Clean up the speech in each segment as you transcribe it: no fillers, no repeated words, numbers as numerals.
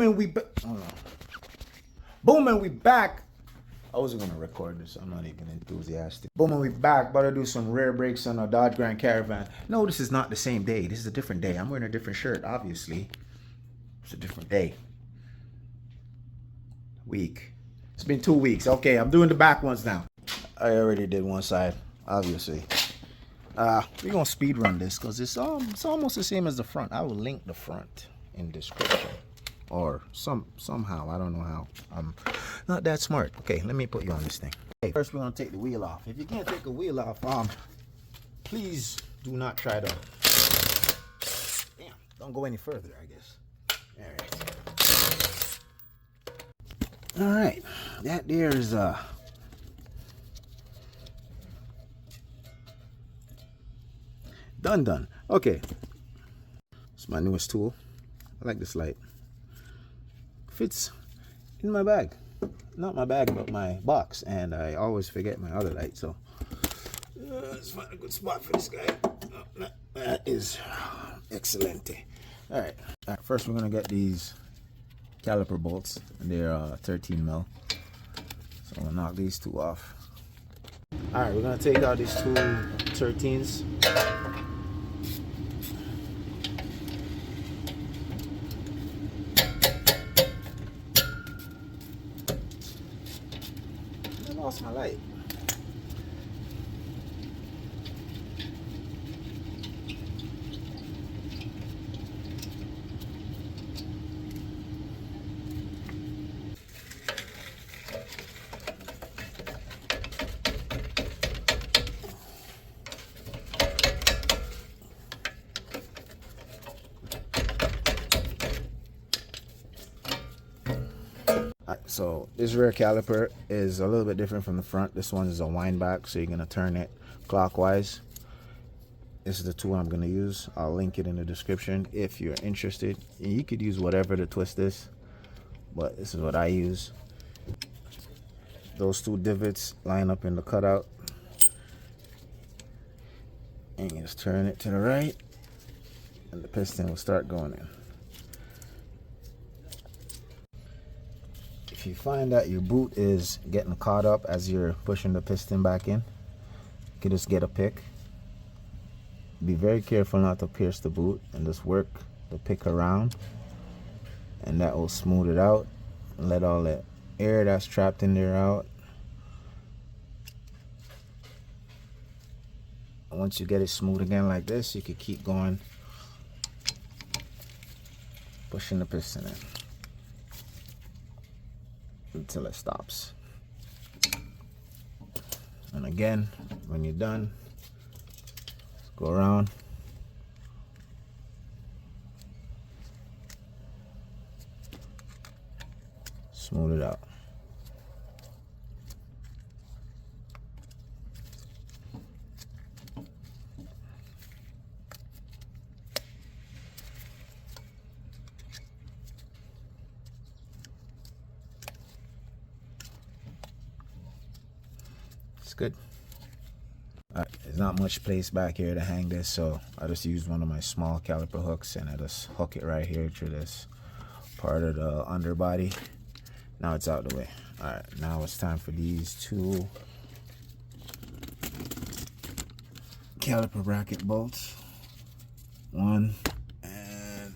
And we boom, and we back. I wasn't gonna record this. I'm not even enthusiastic. Boom, and we back. About to do some rear brakes on a Dodge Grand Caravan. No, this is not the same day. This is a different day. I'm wearing a different shirt, obviously. It's a different day. Week. It's been 2 weeks. Okay, I'm doing the back ones now. I already did one side, obviously. We're gonna speed run this because it's almost the same as the front. I will link the front in description. Or somehow, I don't know how. I'm not that smart. Okay, let me put you on this thing. Okay, first we're gonna take the wheel off. If you can't take a wheel off, please do not try to. Damn, don't go any further, I guess. All right, that there is done. Okay, it's my newest tool. I like this light. Fits in my bag, not my bag but my box, and I always forget my other light, so let's find a good spot for this guy. That is excellent. All right, first we're gonna get these caliper bolts, and they're 13 mil, so I'm gonna knock these two off. All right, we're gonna take out these two 13s. Lost my light. So this rear caliper is a little bit different from the front. This one is a wind back, so you're gonna turn it clockwise. This is the tool I'm gonna use. I'll link it in the description if you're interested. You could use whatever to twist this, but this is what I use. Those two divots line up in the cutout, and you just turn it to the right, and the piston will start going in. If you find that your boot is getting caught up as you're pushing the piston back in, you can just get a pick. Be very careful not to pierce the boot, and just work the pick around, and that will smooth it out and let all the air that's trapped in there out. And once you get it smooth again like this, you can keep going, pushing the piston in until it stops. And again, when you're done, go around, smooth it out. Good. There's not much place back here to hang this, so I just used one of my small caliper hooks, and I just hook it right here to this part of the underbody. Now it's out of the way. All right, now it's time for these two caliper bracket bolts. One and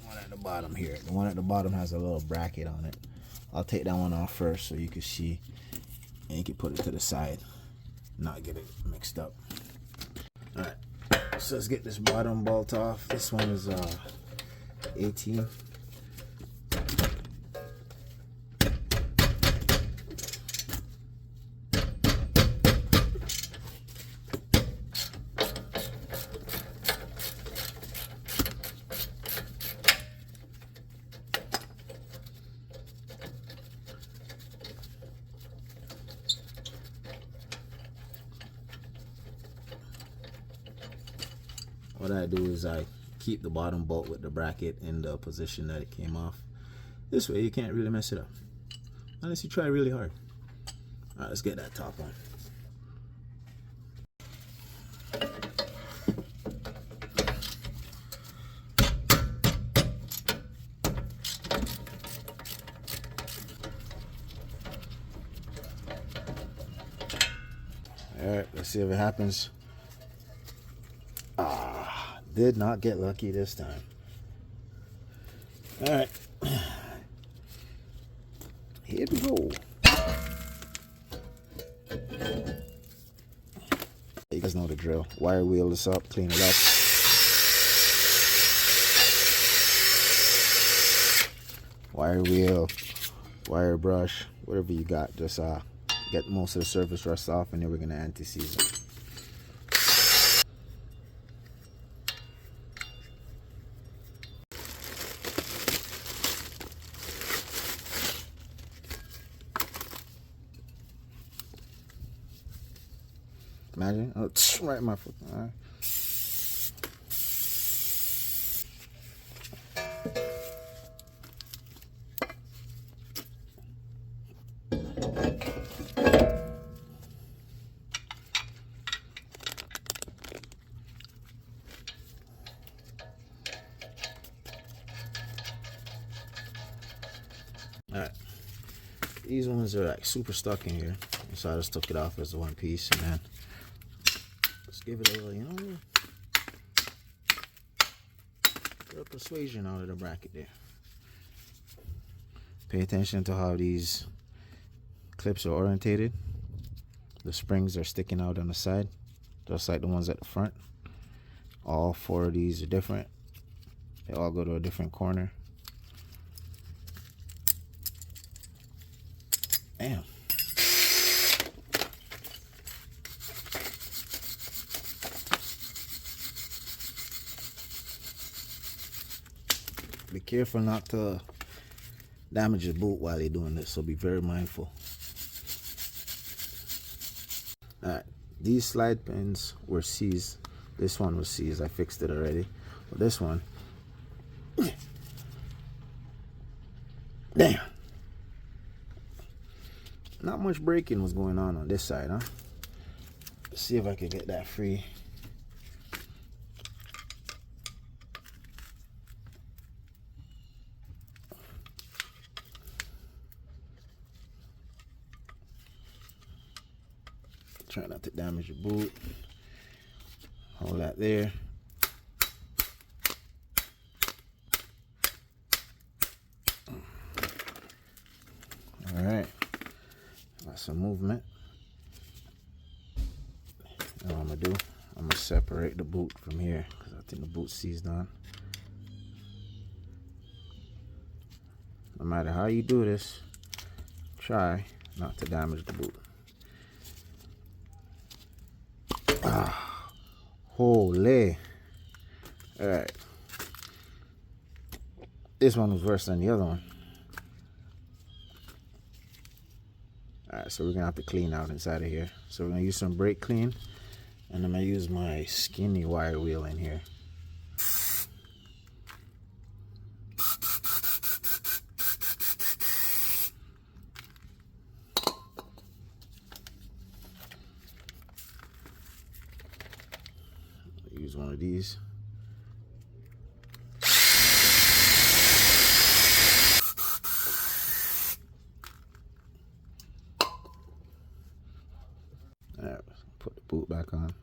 one at the bottom here. The one at the bottom has a little bracket on it. I'll take that one off first so you can see, and you can put it to the side, not get it mixed up. All right, so let's get this bottom bolt off. This one is 18. What I do is I keep the bottom bolt with the bracket in the position that it came off. This way you can't really mess it up unless you try really hard. All right, let's get that top on. Alright, let's see if it happens. Ah, did not get lucky this time. Alright. Here we go. You guys know the drill. Wire wheel this up, clean it up. Wire wheel, wire brush, whatever you got. Just get most of the surface rust off, and then we're gonna anti-season. Imagine, oh, right in my foot. All right. Alright, these ones are like super stuck in here, so I just took it off as one piece, and then let's give it a little, you know, little persuasion out of the bracket there. Pay attention to how these clips are orientated. The springs are sticking out on the side, just like the ones at the front. All 4 of these are different. They all go to a different corner. Damn. Be careful not to damage the boot while you're doing this, so be very mindful. Alright, these slide pins were seized. This one was seized. I fixed it already. But this one, damn. Not much braking was going on this side, huh? Let's see if I can get that free. Try not to damage the boot. Hold that there. All right. Got some movement. Now what I'm gonna do, I'm gonna separate the boot from here because I think the boot's seized on. No matter how you do this, try not to damage the boot. Ah, holy. All right. This one was worse than the other one. Alright, so we're gonna have to clean out inside of here. So we're gonna use some brake clean, and I'm gonna use my skinny wire wheel in here. Use one of these. Alright, put the boot back on.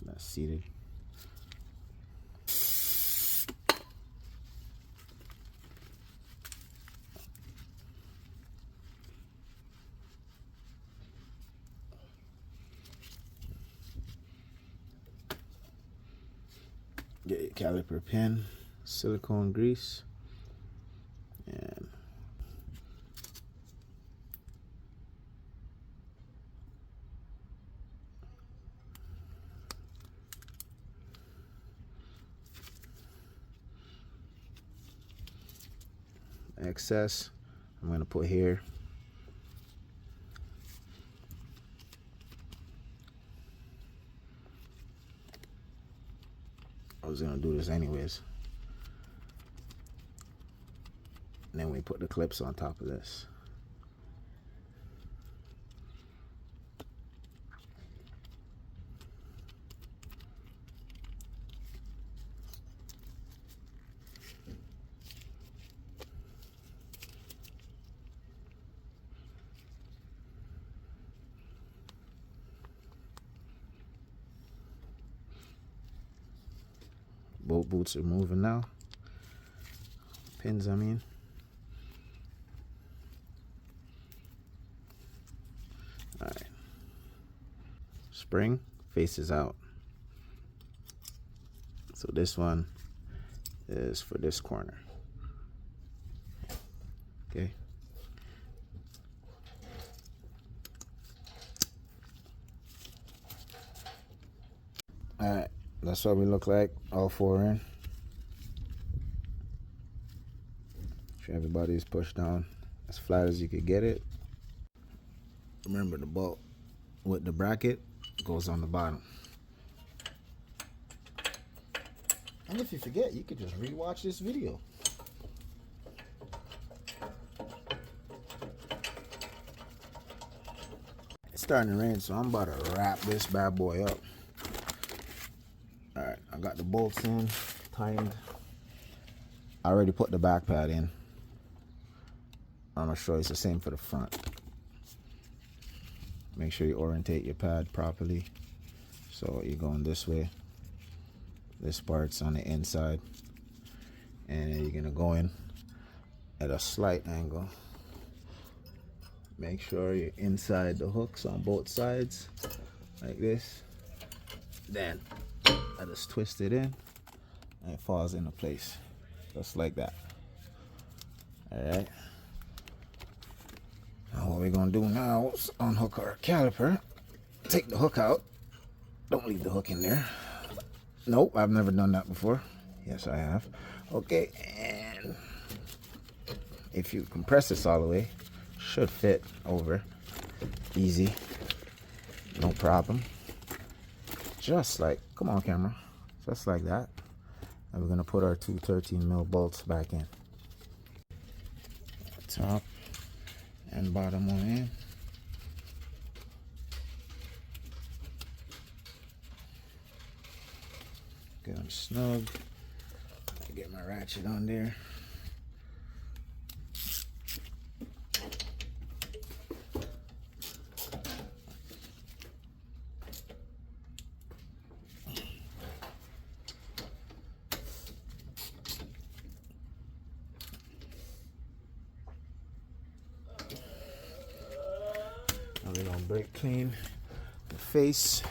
That's seated. Get your caliper pin, silicone grease, and excess I'm going to put here. I was going to do this anyways. And then we put the clips on top of this. both boots are moving now. Pins, I mean. Alright. Spring faces out. So this one is for this corner. Okay. Alright, that's what we look like, all four in. Sure everybody's pushed down as flat as you could get it. Remember, the bolt with the bracket goes on the bottom. And if you forget, you could just rewatch this video. It's starting to rain, so I'm about to wrap this bad boy up. Alright, I got the bolts in, tightened. I already put the back pad in. I'm going to show you it's the same for the front. Make sure you orientate your pad properly. So you're going this way. This part's on the inside. And then you're going to go in at a slight angle. Make sure you're inside the hooks on both sides. Like this. Then I just twist it in. And it falls into place. Just like that. Alright. Now what we're going to do now is unhook our caliper. Take the hook out. Don't leave the hook in there. Nope, I've never done that before. Yes, I have. Okay, and if you compress this all the way, should fit over. Easy. No problem. Just like, come on camera. Just like that. And we're going to put our two 13mm bolts back in. Top and bottom one in. Get them snug. Get my ratchet on there. Now we're gonna brake clean the face